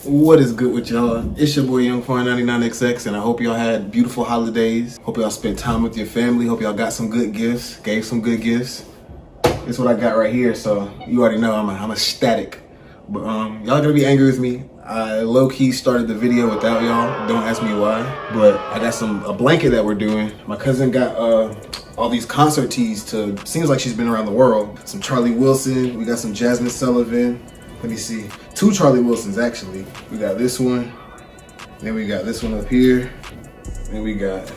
What is good with y'all? It's your boy Young 499XX, and I hope y'all had beautiful holidays. Hope y'all spent time with your family. Hope y'all got some good gifts, gave some good gifts. It's what I got right here, so you already know I'm ecstatic. But y'all gonna be angry with me. I low-key started the video without y'all. Don't ask me why. But I got a blanket that we're doing. My cousin got all these concert tees to, seems like she's been around the world. Some Charlie Wilson, we got some Jasmine Sullivan. Let me see, 2 Charlie Wilsons actually. We got this one, then we got this one up here. Then we got,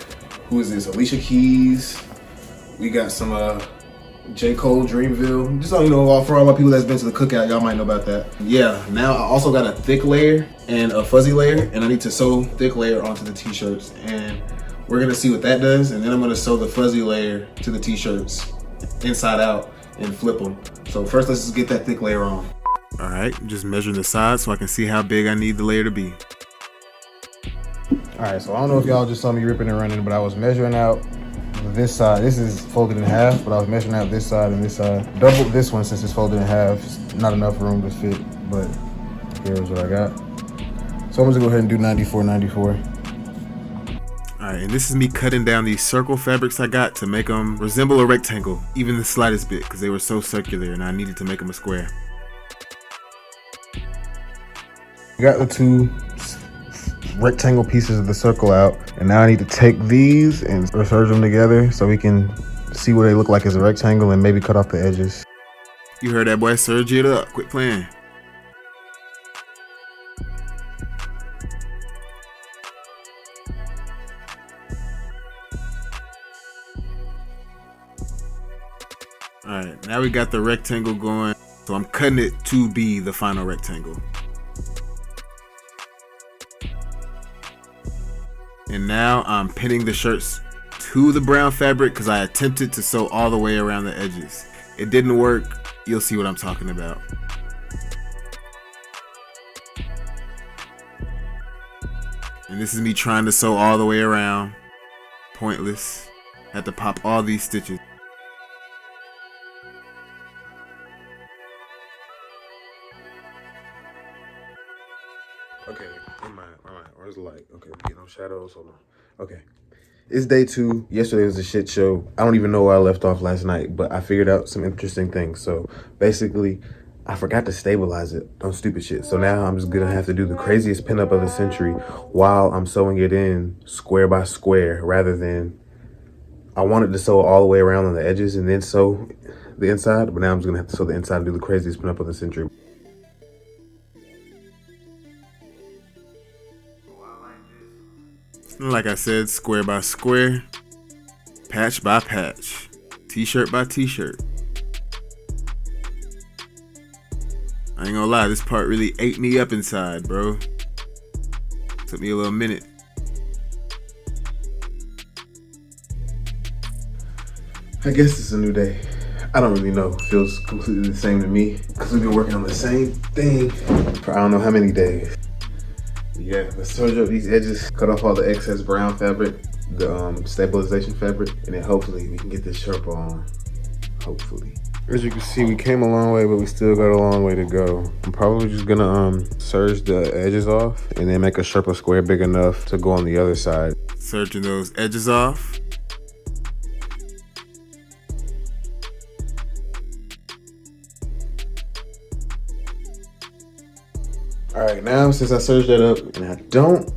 who is this, Alicia Keys. We got some J. Cole, Dreamville. Just so you know, for all my people that's been to the cookout, y'all might know about that. Yeah, now I also got a thick layer and a fuzzy layer, and I need to sew thick layer onto the t-shirts. And we're gonna see what that does, and then I'm gonna sew the fuzzy layer to the t-shirts inside out and flip them. So first, let's just get that thick layer on. All right, just measuring the sides so I can see how big I need the layer to be. All right, so I don't know if y'all just saw me ripping and running, but I was measuring out this side. This is folded in half, but I was measuring out this side and this side. Doubled this one since it's folded in half. It's not enough room to fit, but here's what I got. So I'm gonna go ahead and do 94, 94. All right, and this is me cutting down these circle fabrics I got to make them resemble a rectangle, even the slightest bit, because they were so circular and I needed to make them a square. Got the 2 rectangle pieces of the circle out, and now I need to take these and serge them together so we can see what they look like as a rectangle and maybe cut off the edges. You heard that, boy. Serge it up. Quit playing. All right, now we got the rectangle going, so I'm cutting it to be the final rectangle. And now I'm pinning the shirts to the brown fabric because I attempted to sew all the way around the edges. It didn't work. You'll see what I'm talking about. And this is me trying to sew all the way around. Pointless. Had to pop all these stitches. Okay, where's the light? Okay, we get no shadows, hold on. Okay, it's day 2. Yesterday was a shit show. I don't even know where I left off last night, but I figured out some interesting things. So basically, I forgot to stabilize it on stupid shit. So now I'm just gonna have to do the craziest pinup of the century while I'm sewing it in square by square, rather than, I wanted to sew all the way around on the edges and then sew the inside, but now I'm just gonna have to sew the inside and do the craziest pinup of the century. Like I said, square by square, patch by patch, t-shirt by t-shirt. I ain't gonna lie, this part really ate me up inside, bro. Took me a little minute. I guess it's a new day. I don't really know. It feels completely the same to me because we've been working on the same thing for I don't know how many days. Yeah, let's serge up these edges, cut off all the excess brown fabric, the stabilization fabric, and then hopefully we can get this Sherpa on. Hopefully. As you can see, we came a long way, but we still got a long way to go. I'm probably just gonna serge the edges off and then make a Sherpa square big enough to go on the other side. Serging those edges off. All right, now since I serged that up and I don't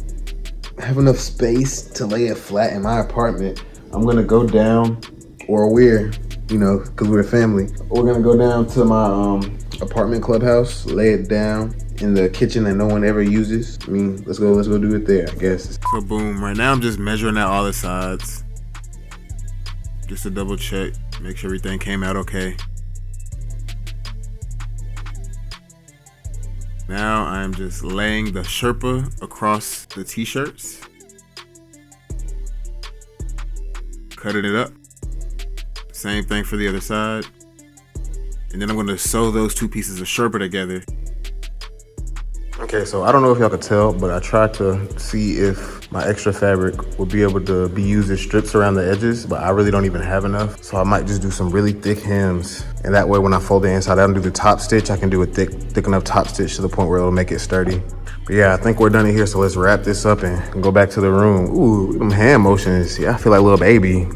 have enough space to lay it flat in my apartment, I'm gonna go down, or we're, you know, cause we're a family, we're gonna go down to my apartment clubhouse, lay it down in the kitchen that no one ever uses. I mean, let's go do it there, I guess. So boom, right now I'm just measuring out all the sides. Just to double check, make sure everything came out okay. Now I'm just laying the Sherpa across the t-shirts. Cutting it up. Same thing for the other side. And then I'm gonna sew those 2 pieces of Sherpa together. Okay, so I don't know if y'all could tell, but I tried to see if my extra fabric would be able to be used as strips around the edges, but I really don't even have enough. So I might just do some really thick hems. And that way when I fold the inside out and do the top stitch, I can do a thick enough top stitch to the point where it'll make it sturdy. But yeah, I think we're done in here, so let's wrap this up and go back to the room. Ooh, them hand motions. Yeah, I feel like a little baby.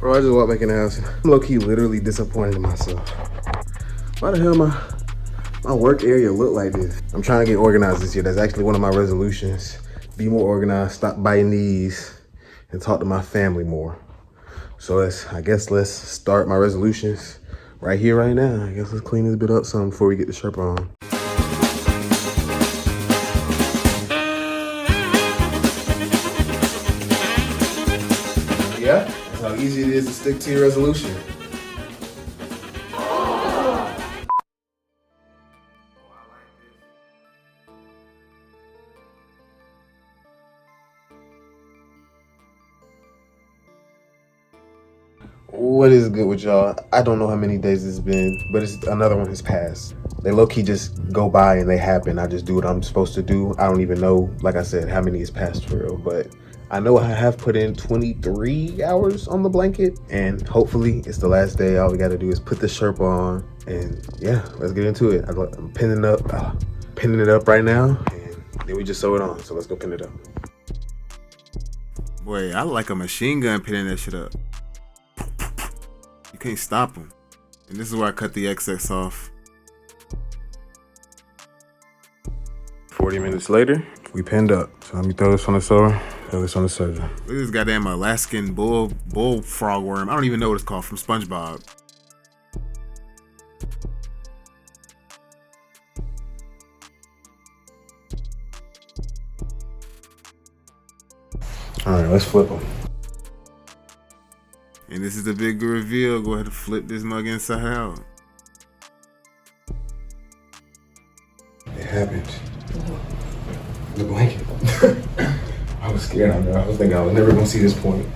Bro, I just walked back in the house. I'm low-key literally disappointed in myself. Why the hell my work area look like this? I'm trying to get organized this year. That's actually one of my resolutions. Be more organized, stop biting knees, and talk to my family more. So I guess let's start my resolutions right here, right now. I guess let's clean this bit up some before we get the Sherpa on. Yeah, that's how easy it is to stick to your resolution. What is good with y'all? I don't know how many days it's been, but another one has passed. They low-key just go by and they happen. I just do what I'm supposed to do. I don't even know, like I said, how many is passed for real, but I know I have put in 23 hours on the blanket, and hopefully it's the last day. All we gotta do is put the Sherpa on, and yeah, let's get into it. I'm pinning it up right now, and then we just sew it on. So let's go pin it up. Boy, I like a machine gun pinning that shit up. You can't stop them. And this is where I cut the excess off. 40 minutes later, we pinned up. So let me throw this on the sewer, throw this on the serger. Look at this goddamn Alaskan bullfrog worm. I don't even know what it's called, from SpongeBob. All right, let's flip them. And this is the big reveal. Go ahead and flip this mug inside out. It happened. The blanket. I was scared out there. I was thinking I was never gonna see this point.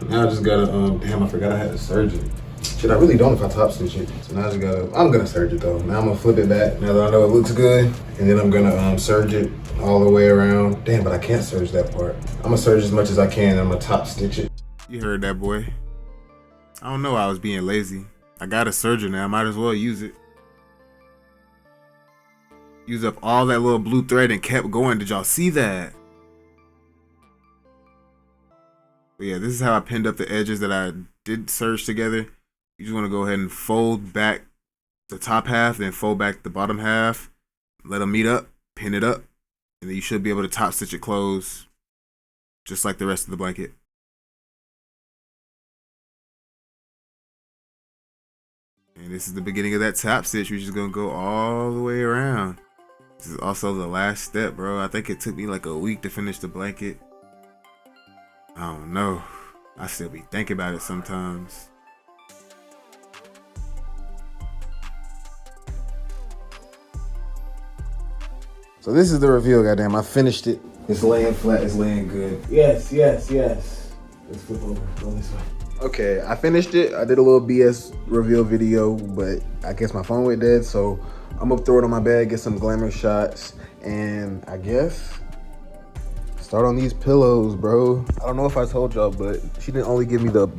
Now I just gotta, damn, I forgot I had to serge it. Shit, I really don't if I top stitch it. So now I just gotta, I'm gonna serge it though. Now I'm gonna flip it back now that I know it looks good. And then I'm gonna serge it all the way around. Damn, but I can't serge that part. I'm gonna serge as much as I can and I'm gonna top stitch it. You heard that, boy. I don't know, I was being lazy. I got a serger now, might as well use it. Use up all that little blue thread and kept going. Did y'all see that? But yeah, this is how I pinned up the edges that I did serge together. You just want to go ahead and fold back the top half, then fold back the bottom half, let them meet up, pin it up, and then you should be able to top stitch it closed, just like the rest of the blanket. And this is the beginning of that top stitch. We're just gonna go all the way around. This is also the last step, bro. I think it took me like a week to finish the blanket. I don't know. I still be thinking about it sometimes. So this is the reveal, goddamn. I finished it. It's laying flat, it's laying good. Yes, yes, yes. Let's flip over, go this way. Okay, I finished it. I did a little BS reveal video, but I guess my phone went dead, so I'm gonna throw it on my bed, get some glamour shots, and I guess start on these pillows, bro. I don't know if I told y'all, but she didn't only give me the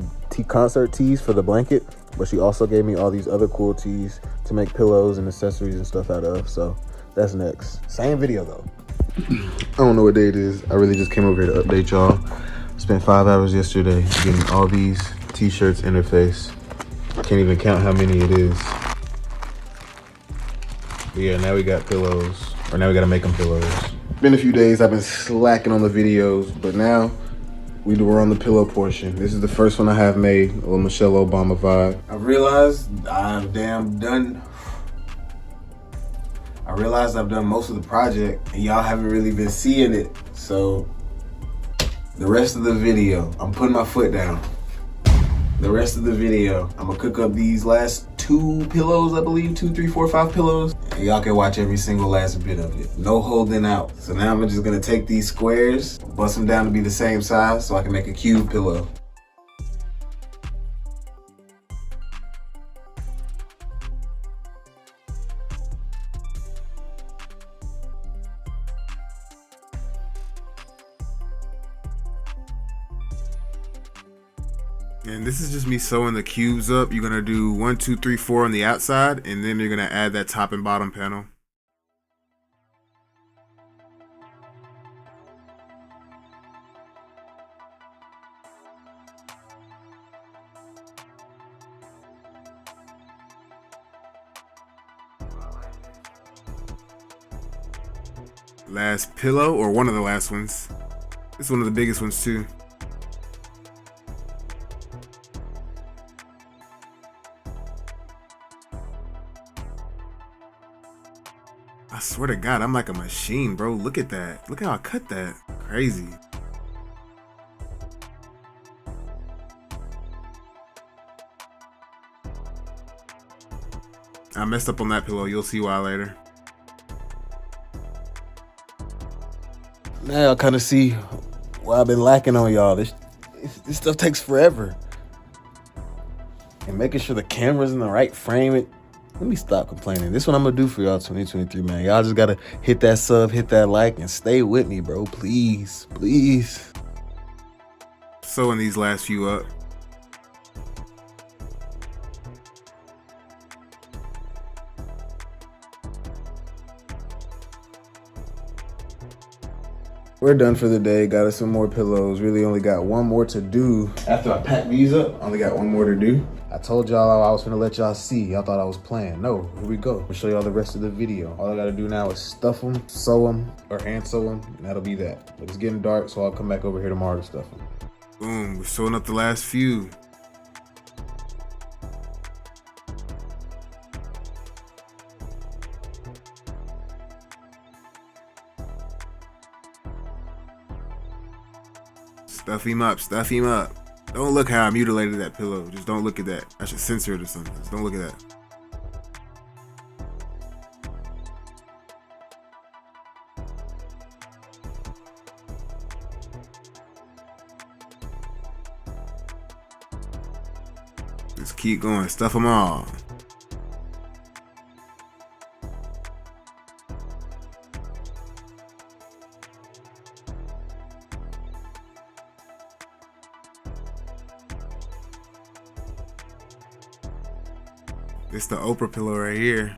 concert tees for the blanket, but she also gave me all these other cool tees to make pillows and accessories and stuff out of, so that's next. Same video though. I don't know what day it is. I really just came over here to update y'all. Spent 5 hours yesterday getting all these t-shirts interfaced. Can't even count how many it is. But yeah, now we got pillows, or now we gotta make them pillows. Been a few days, I've been slacking on the videos, but now we're on the pillow portion. This is the first one I have made, a little Michelle Obama vibe. I realized I've done most of the project and y'all haven't really been seeing it. So the rest of the video, I'm putting my foot down. The rest of the video, I'm gonna cook up these last 2 pillows, I believe. 2, 3, 4, 5 pillows. And y'all can watch every single last bit of it. No holding out. So now I'm just gonna take these squares, bust them down to be the same size so I can make a cube pillow. And this is just me sewing the cubes up. You're gonna do 1, 2, 3, 4 on the outside, and then you're gonna add that top and bottom panel. Last pillow, or one of the last ones. It's one of the biggest ones too. I swear to God, I'm like a machine, bro. Look at that. Look how I cut that. Crazy. I messed up on that pillow. You'll see why later. Now y'all kind of see why I've been lacking on y'all. This stuff takes forever. And making sure the camera's in the right frame. Let me stop complaining. This is what I'm gonna do for y'all 2023, man. Y'all just gotta hit that sub, hit that like, and stay with me, bro. Please, please. Sewing these last few up. We're done for the day. Got us some more pillows. Really only got one more to do. After I pack these up, I only got one more to do. I told y'all I was gonna let y'all see. Y'all thought I was playing. No, here we go. I'll show y'all the rest of the video. All I gotta do now is stuff them, sew them, or hand sew them, and that'll be that. But it's getting dark, so I'll come back over here tomorrow to stuff them. Boom, we're sewing up the last few. Stuff him up, stuff him up. Don't look how I mutilated that pillow. Just don't look at that. I should censor it or something. Just don't look at that. Just keep going, stuff them all. It's the Oprah pillow right here.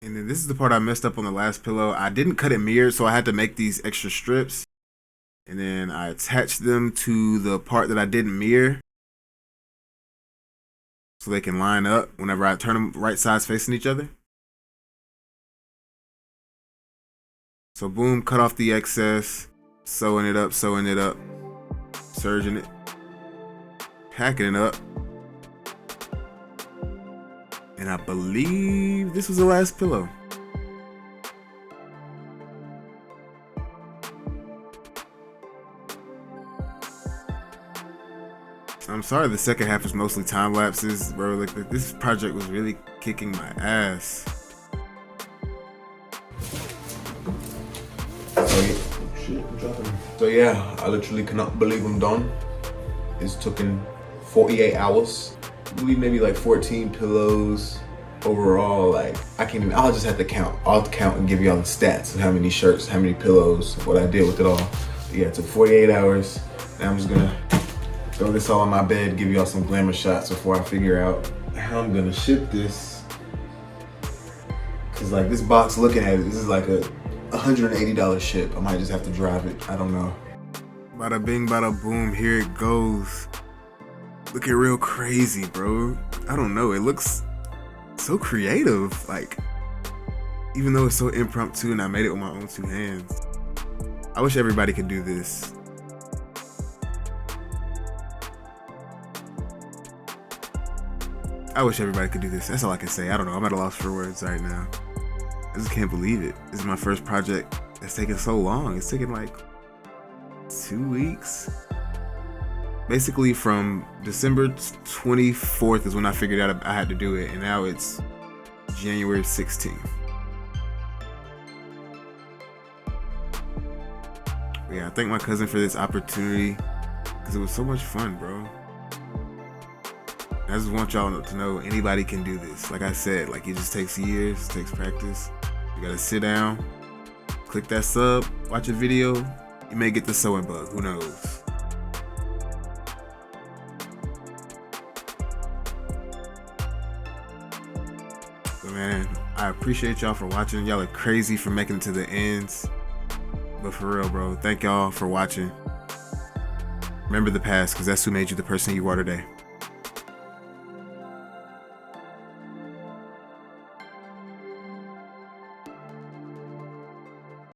And then this is the part I messed up on the last pillow. I didn't cut it mirrored, so I had to make these extra strips. And then I attached them to the part that I didn't mirror so they can line up whenever I turn them right sides facing each other. So boom, cut off the excess, sewing it up, serging it, packing it up. And I believe this was the last pillow. I'm sorry the second half is mostly time lapses, bro. Like this project was really kicking my ass. So yeah, I literally cannot believe I'm done. It's taken 48 hours. I believe maybe like 14 pillows overall. Like I can't even, I'll just have to count. I'll count and give y'all the stats of how many shirts, how many pillows, what I did with it all. But yeah, it took 48 hours. Now I'm just gonna throw this all on my bed, give y'all some glamour shots before I figure out how I'm gonna ship this. Cause like this box, looking at it, this is like a $180 ship. I might just have to drive it, I don't know. Bada bing, bada boom, here it goes. Looking real crazy, bro. I don't know, it looks so creative. Like, even though it's so impromptu and I made it with my own 2 hands. I wish everybody could do this. I wish everybody could do this. That's all I can say. I don't know. I'm at a loss for words right now. I just can't believe it. This is my first project that's taken so long. It's taken like 2 weeks. Basically from December 24th is when I figured out I had to do it, and now it's January 16th. But yeah, I thank my cousin for this opportunity because it was so much fun, bro. I just want y'all to know anybody can do this. Like I said, like it just takes years, it takes practice. You gotta sit down, click that sub, watch a video. You may get the sewing bug, who knows? But man, I appreciate y'all for watching. Y'all are crazy for making it to the ends. But for real, bro, thank y'all for watching. Remember the past, because that's who made you the person you are today.